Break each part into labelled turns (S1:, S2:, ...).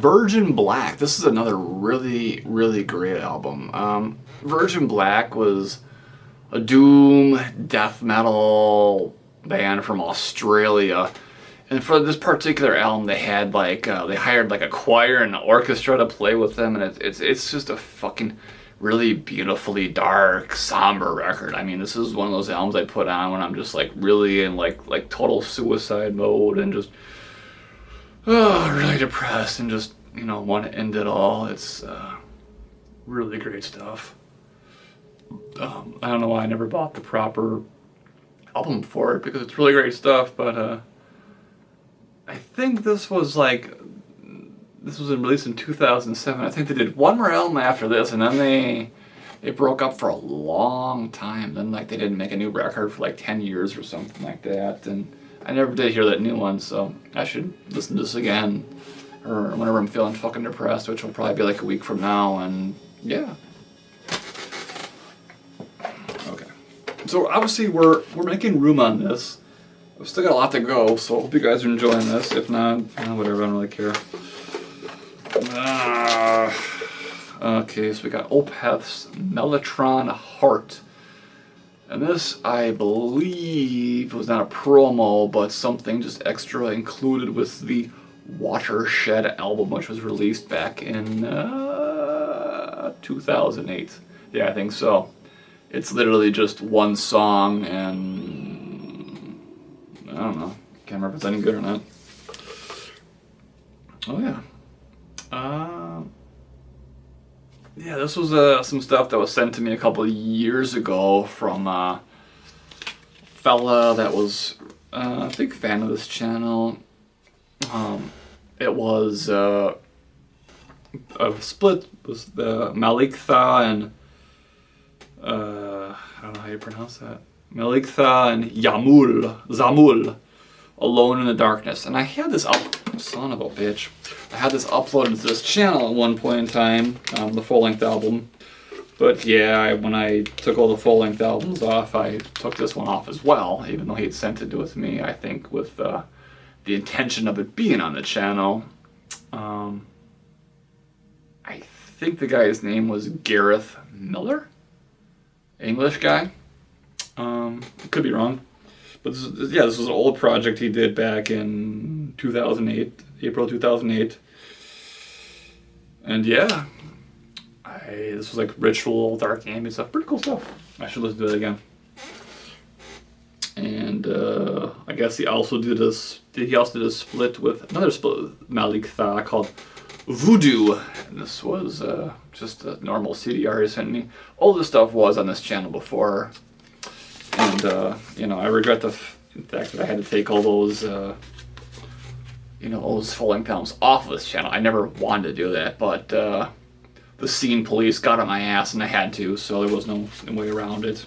S1: Virgin Black. This is another really, really great album. Virgin Black was a doom death metal band from Australia. And for this particular album, they had like they hired like a choir and an orchestra to play with them, and it's just a fucking really beautifully dark, somber record. I mean, this is one of those albums I put on when I'm just like really in like total suicide mode and just really depressed and just, you know, want to end it all. It's really great stuff. I don't know why I never bought the proper album for it, because it's really great stuff, but I think this was released in 2007. I think they did one more album after this, and then they broke up for a long time. Then like they didn't make a new record for like 10 years or something like that, and I never did hear that new one, so I should listen to this again, or whenever I'm feeling fucking depressed, which will probably be like a week from now, and yeah. Okay. So obviously we're making room on this. We've still got a lot to go, so I hope you guys are enjoying this. If not, whatever, I don't really care. Okay, so we got Opeth's Mellotron Heart. And this, I believe, was not a promo, but something just extra included with the Watershed album, which was released back in 2008. Yeah, I think so. It's literally just one song, and I don't know. Can't remember if it's any good or not. Oh yeah. Yeah, this was some stuff that was sent to me a couple of years ago from a fella that was a big fan of this channel. It was a split with the Malik Tha and I don't know how you pronounce that. Malik Tha and Zamul, Alone in the Darkness. And I had this son of a bitch. I had this uploaded to this channel at one point in time, the full-length album. But yeah, when I took all the full-length albums off, I took this one off as well, even though he had sent it with me, I think, with the intention of it being on the channel. I think the guy's name was Gareth Miller? English guy. Could be wrong. But this was an old project he did back in 2008, April 2008. And yeah, this was like ritual, dark ambient stuff, pretty cool stuff. I should listen to it again. And I guess he also did a split with another split with Malik Tha called Voodoo. And this was just a normal CDR he sent me. All this stuff was on this channel before. And, you know, I regret the fact that I had to take all those, you know, all those full-length albums off of this channel. I never wanted to do that, but the scene police got on my ass and I had to, so there was no way around it.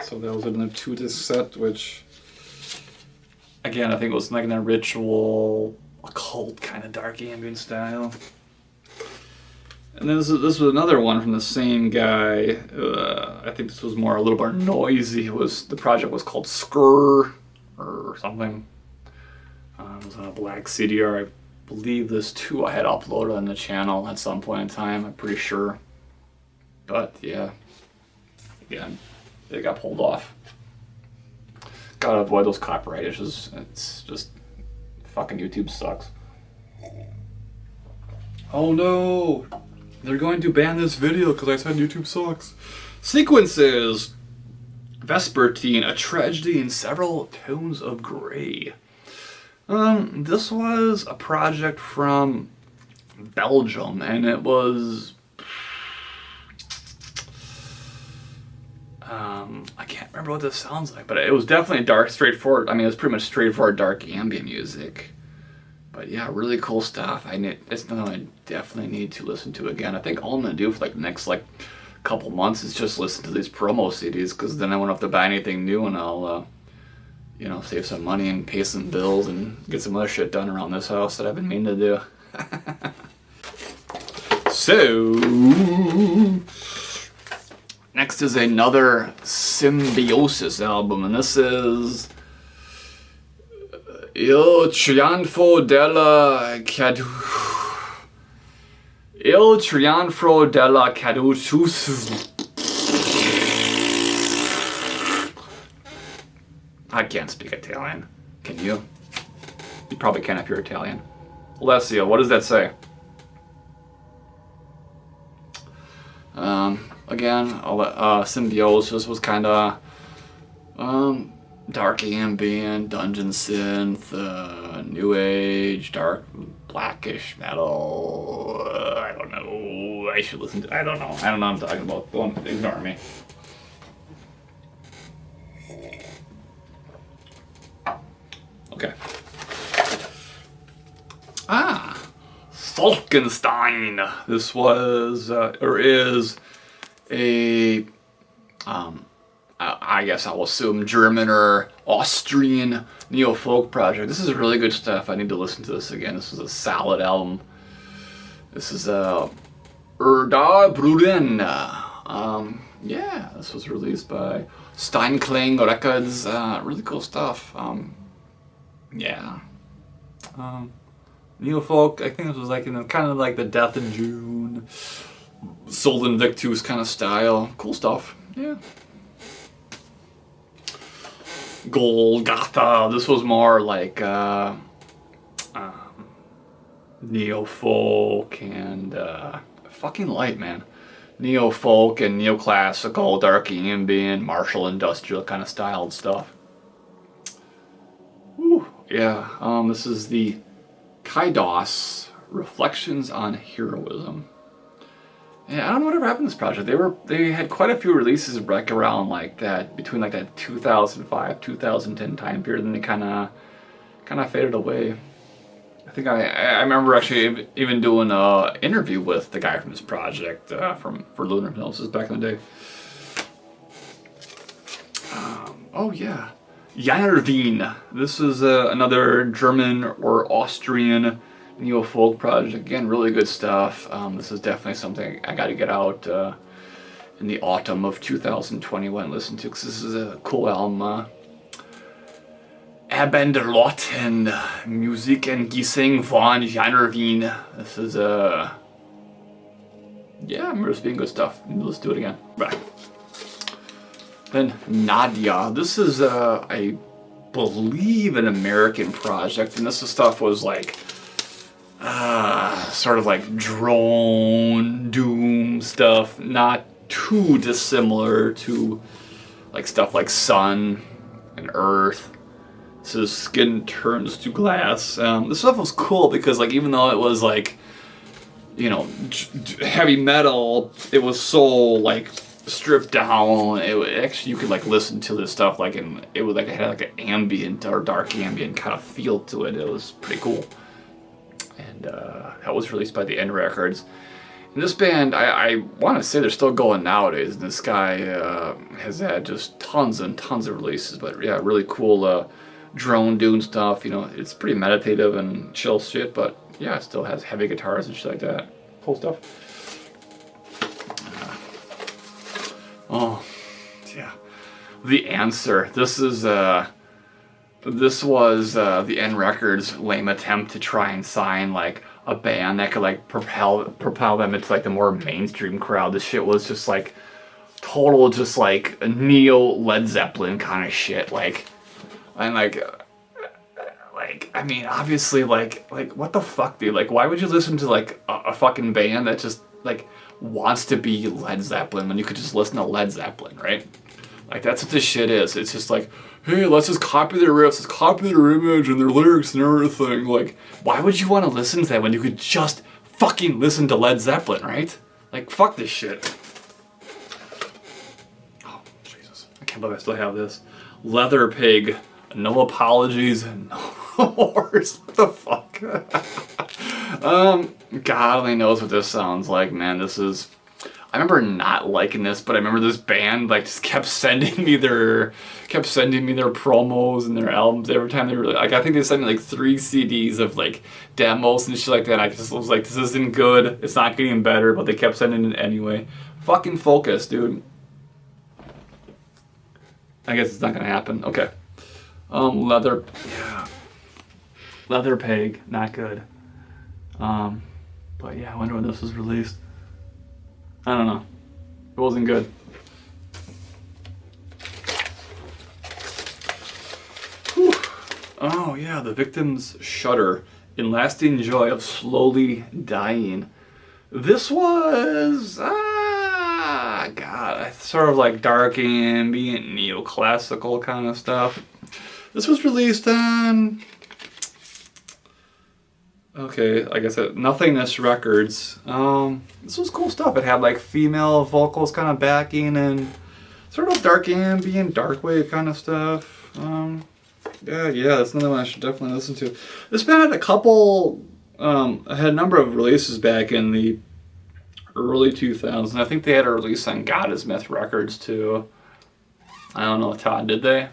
S1: So that was in a 2-disc set, which, again, I think it was like in a ritual, occult kind of dark ambient style. And then this was another one from the same guy. I think this was a little more noisy. The project was called Skur or something. It was on a black CDR. I believe this too I had uploaded on the channel at some point in time. I'm pretty sure. But yeah, again, it got pulled off. Gotta avoid those copyright issues. It's just fucking YouTube sucks. Oh no! They're going to ban this video because I said YouTube sucks. Sequences. Vesperteen, A Tragedy in Several Tones of Grey. This was a project from Belgium, and it was... I can't remember what this sounds like, but it was definitely dark, straightforward. I mean, it was pretty much straightforward dark ambient music. But yeah, really cool stuff. It's something I definitely need to listen to again. I think all I'm gonna do for like the next couple months is just listen to these promo CDs, because then I won't have to buy anything new, and I'll you know, save some money and pay some bills and get some other shit done around this house that I've been meaning to do. So next is another Symbiosis album, and this is Il Triunfo della Cadu... Il Triunfo della Caduceus... I can't speak Italian. Can you? You probably can if you're Italian. Alessio, what does that say? Again, Symbiosis was kind of dark ambient, dungeon synth, new age, dark blackish metal. I don't know. I should listen to. I don't know. I don't know what I'm talking about. Don't ignore me. Okay. Falkenstein. This was or is a I guess I'll assume German or Austrian Neofolk project. This is really good stuff. I need to listen to this again. This is a solid album. This is Erda Bruden. Yeah, this was released by Steinklang Records. Really cool stuff. Yeah. Neofolk, I think it was like in kind of like the Death in June, Soul Invictus kind of style. Cool stuff. Yeah. Golgotha. This was more like Neofolk and fucking light, man. Neofolk and neoclassical, dark ambient, martial industrial kind of styled stuff. Woo. Yeah. This is the Kaidos Reflections on Heroism. Yeah, I don't know whatever happened to this project. They had quite a few releases like around like that, between like that 2005 2010 time period, and they kind of faded away. I think I remember actually even doing an interview with the guy from this project for Lunar Hypnosis back in the day. Oh yeah, Janervine. This is another German or Austrian Neofolk project. Again, really good stuff. This is definitely something I got to get out in the autumn of 2021 and listen to, because this is a cool album. Abendlotten, Musik and Gesang von Janervine. This is yeah, I remember this being good stuff. Let's do it again. Right. Then Nadia. This is I believe an American project, and this stuff was like sort of like drone doom stuff, not too dissimilar to like stuff like Sun and Earth. This is Skin Turns to Glass. This stuff was cool because like even though it was like, you know, heavy metal, it was so like stripped down. It actually, you could like listen to this stuff like it was like it had like an ambient or dark ambient kind of feel to it. It was pretty cool. And that was released by the End Records. And this band, I want to say they're still going nowadays. And this guy has had just tons and tons of releases. But yeah, really cool drone doom stuff. You know, it's pretty meditative and chill shit. But yeah, it still has heavy guitars and shit like that. Cool stuff. Oh, yeah. The Answer. This is this was the End Records' lame attempt to try and sign like a band that could like propel them into like the more mainstream crowd. This shit was just like total, just like a neo Led Zeppelin kind of shit. Like, and like I mean, obviously, like what the fuck, dude? Like, why would you listen to like a fucking band that just like wants to be Led Zeppelin when you could just listen to Led Zeppelin, right? Like, that's what this shit is. It's just like, hey, let's just copy their riffs, let's copy their image and their lyrics and everything. Like, why would you want to listen to that when you could just fucking listen to Led Zeppelin, right? Like, fuck this shit. Oh, Jesus. I can't believe I still have this. Leather Pig. No apologies and no remorse. What the fuck? God only knows what this sounds like, man. This is... I remember not liking this, but I remember this band like just kept sending me their promos and their albums every time they were like, I think they sent me like 3 CDs of like demos and shit like that. I just was like, this isn't good. It's not getting better, but they kept sending it anyway. Fucking focus, dude. I guess it's not gonna happen. Okay. Leather. Yeah. Leather Peg, not good. But yeah, I wonder when this was released. I don't know. It wasn't good. Whew. Oh yeah, The Victim's Shudder in Lasting Joy of Slowly Dying. This was, God, sort of like dark ambient, neoclassical kind of stuff. This was released on, okay, like I said, Nothingness Records. This was cool stuff. It had like female vocals kind of backing and sort of dark ambient, dark wave kind of stuff. Yeah, that's another one I should definitely listen to. This band had a couple, I had a number of releases back in the early 2000s. I think they had a release on God Is Myth Records too. I don't know, Todd, did they?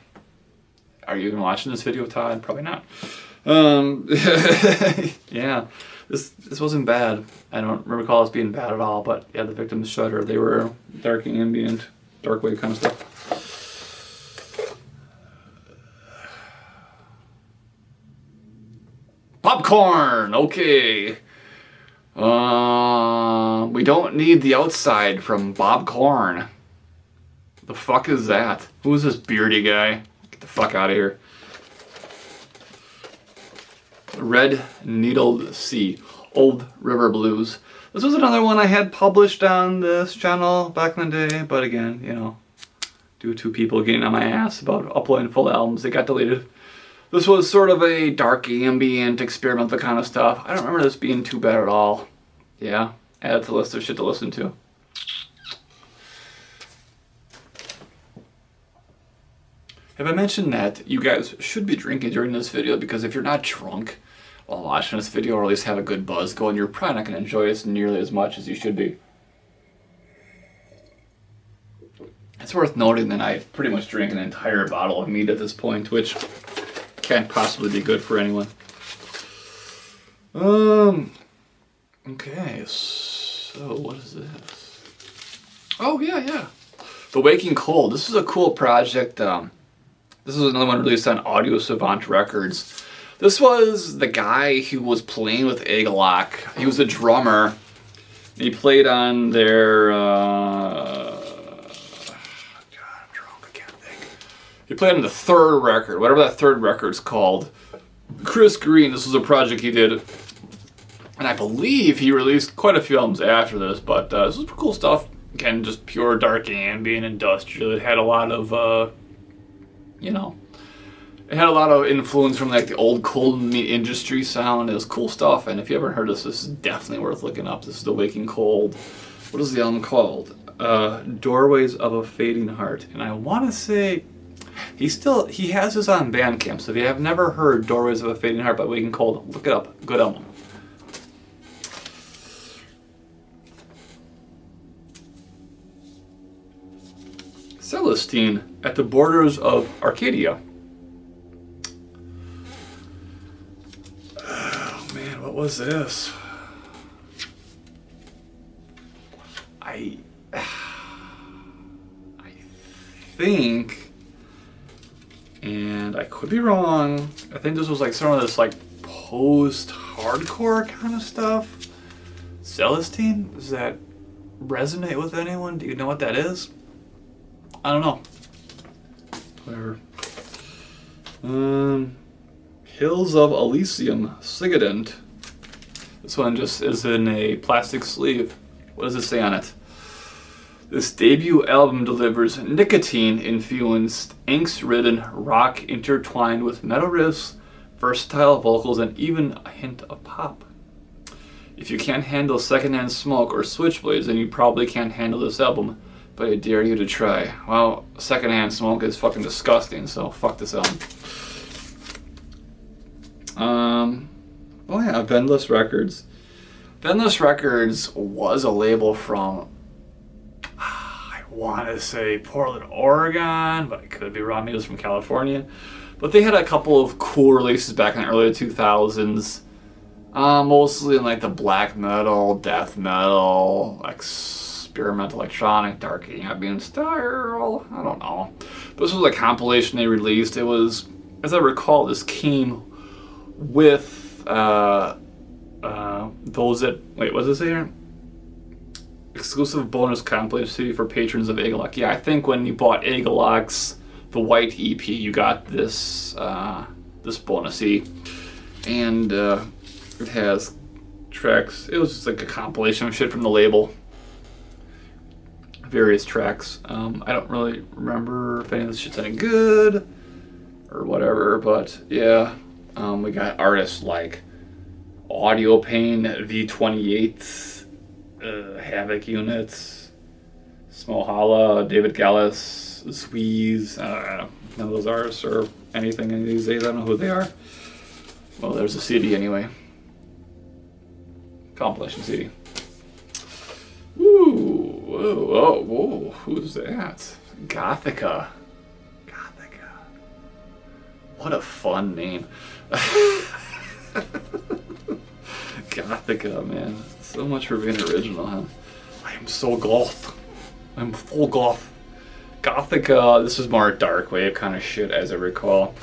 S1: Are you even watching this video, Todd? Probably not. Yeah, this wasn't bad. I don't recall this being bad at all, but yeah, The Victim's Shudder, they were dark ambient, dark wave kind of stuff. Popcorn, okay. We don't need the outside from Bob Corn. The fuck is that? Who is this beardy guy? Get the fuck out of here. Red Needled Sea, Old River Blues. This was another one I had published on this channel back in the day, but again, you know, due to people getting on my ass about uploading full albums, they got deleted. This was sort of a dark ambient experimental kind of stuff. I don't remember this being too bad at all. Yeah, add it to the list of shit to listen to. Have I mentioned that you guys should be drinking during this video? Because if you're not drunk while watching this video, or at least have a good buzz going, you're probably not going to enjoy this nearly as much as you should be. It's worth noting that I pretty much drank an entire bottle of Mead at this point, which can't possibly be good for anyone. Okay, so what is this? Oh, yeah. The Waking Cold. This is a cool project. This is another one released on Audio Savant Records. This was the guy who was playing with Egglocks. He was a drummer. He played on their... God, I'm drunk, I can't think. He played on the third record, whatever that third record's called. Chris Green, this was a project he did. And I believe he released quite a few albums after this, but this was cool stuff. Again, just pure dark ambient industrial. It had a lot of, you know, it had a lot of influence from like the old cold meat industry sound. It was cool stuff, and if you haven't heard this is definitely worth looking up. This is The Waking Cold. What is the album called? Doorways of a Fading Heart. And I want to say he has this on Bandcamp, so if you have never heard Doorways of a Fading Heart by Waking Cold, look it up. Good album. Celeste, At the Borders of Arcadia. Oh man, what was this? I think, and I could be wrong, I think this was like some of this like post-hardcore kind of stuff. Celeste? Does that resonate with anyone? Do you know what that is? I don't know. Whatever. Hills of Elysium, Sigadent. This one just is in a plastic sleeve. What does it say on it? This debut album delivers nicotine-influenced, angst-ridden rock intertwined with metal riffs, versatile vocals, and even a hint of pop. If you can't handle secondhand smoke or switchblades, then you probably can't handle this album. But I dare you to try. Well, secondhand smoke is fucking disgusting, so fuck this album. Oh yeah, Vendless Records. Vendless Records was a label from, I want to say Portland, Oregon, but I could be wrong. Maybe it was from California. But they had a couple of cool releases back in the early 2000s. Mostly in like the black metal, death metal, experimental electronic, dark ambient style. I don't know. But this was a compilation they released. It was, as I recall, this came with those that, wait, what does it say here? Exclusive bonus compilation CD for patrons of Egglocks. Yeah, I think when you bought Egglocks, the white EP, you got this this bonus CD, and it has tracks. It was just like a compilation of shit from the label, various tracks. I don't really remember if any of this shit's any good or whatever, but yeah, we got artists like Audio Pain, V28. Havoc Units, Smohala, David Gallus, Squeeze. None of those artists or anything any of these days. I don't know who they are. Well, there's a CD anyway. Compilation CD. Woo! Whoa! Oh! Whoa! Who's that? Gothica. Gothica. What a fun name. Gothica, man. So much for being original, huh? I am so goth. I'm full goth. Gothica, this is more dark wave kind of shit as I recall.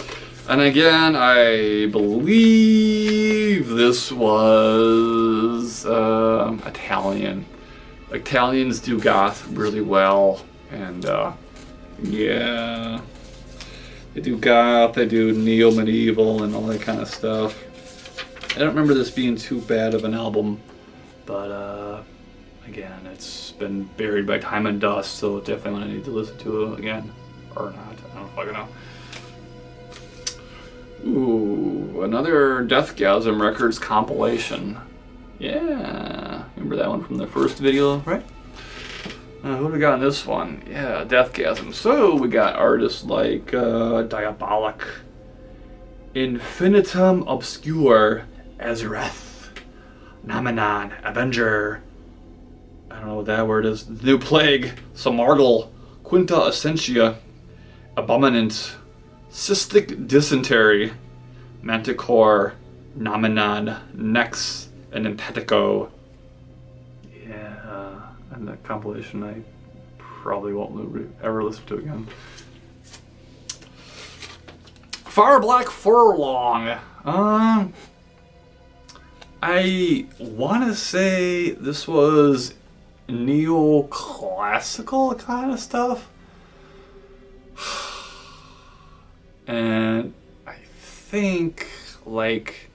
S1: And again, I believe this was Italian. Italians do goth really well. And yeah. They do goth, they do neo-medieval and all that kind of stuff. I don't remember this being too bad of an album. But, again, it's been buried by time and dust, so definitely one I need to listen to again. Or not, I don't fucking know. Ooh, another Deathgasm Records compilation. Yeah, remember that one from the first video, right? Who do we got in this one? Yeah, Deathgasm. So, we got artists like Diabolic, Infinitum Obscure, Azareth, Namanon, Avenger, I don't know what that word is, New Plague, Samargal, Quinta Essentia, Abominant, Cystic Dysentery, Manticore, Namanon, Nex, and Empatico. Yeah, and that compilation I probably won't ever listen to again. Far Black Furlong. I want to say this was neoclassical kind of stuff. And I think, like,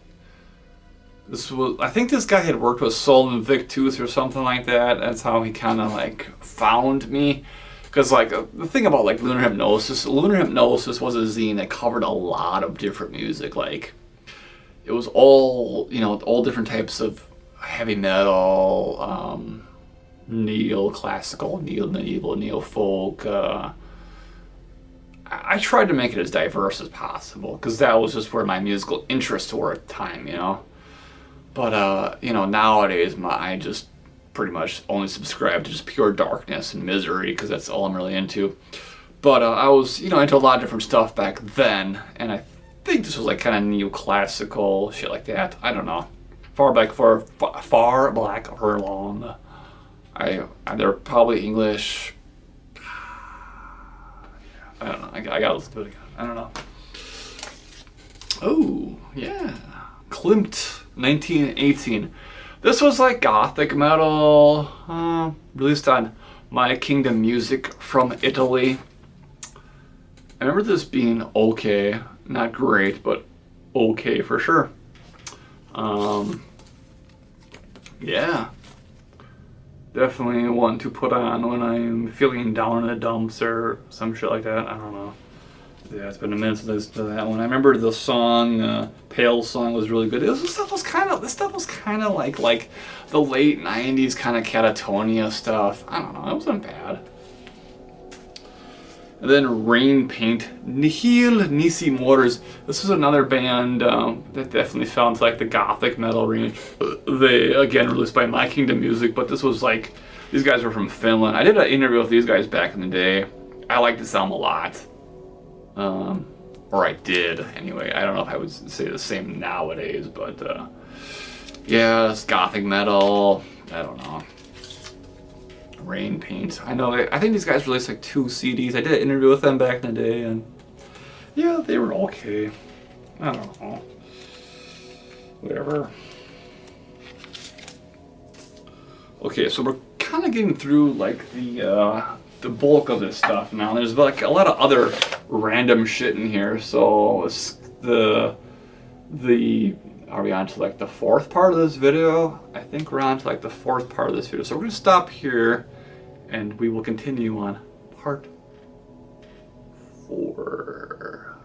S1: I think this guy had worked with Soul and Vic Tooth or something like that. That's how he kind of, like, found me. Because, like, the thing about, like, Lunar Hypnosis was a zine that covered a lot of different music, like, it was all, you know, all different types of heavy metal, neo-classical, neo-medieval, neo-folk. I tried to make it as diverse as possible because that was just where my musical interests were at the time, you know. But, you know, nowadays I just pretty much only subscribe to just pure darkness and misery because that's all I'm really into. But I was, you know, into a lot of different stuff back then, and I think this was like kind of neoclassical shit like that. I don't know. Far Black Furlong. They're probably English. I don't know. I gotta listen to it again. I don't know. Oh yeah, Kemt 1918. This was like gothic metal, released on My Kingdom Music from Italy. I remember this being okay. Not great, but okay for sure. Yeah. Definitely one to put on when I'm feeling down in the dumps or some shit like that. I don't know. Yeah, it's been a minute since I listened to that one. I remember the song, Pale song was really good. This stuff was kind of like the late 90s kind of Catatonia stuff. I don't know, it wasn't bad. And then Rainpaint Nihil Nisi Motors. This was another band that definitely fell into like the gothic metal range. They, again, released by My Kingdom Music, but this was like, these guys were from Finland. I did an interview with these guys back in the day. I like this album a lot. Or I did, anyway. I don't know if I would say the same nowadays, but yeah, it's gothic metal. I don't know. Rainpaint. I know. I think these guys released like 2 CDs. I did an interview with them back in the day, and yeah, they were okay. I don't know. whatever. Okay, so we're kind of getting through like the bulk of this stuff now. There's like a lot of other random shit in here. So it's are we on to like the fourth part of this video? I think we're on to like the fourth part of this video. So we're gonna stop here and we will continue on part 4.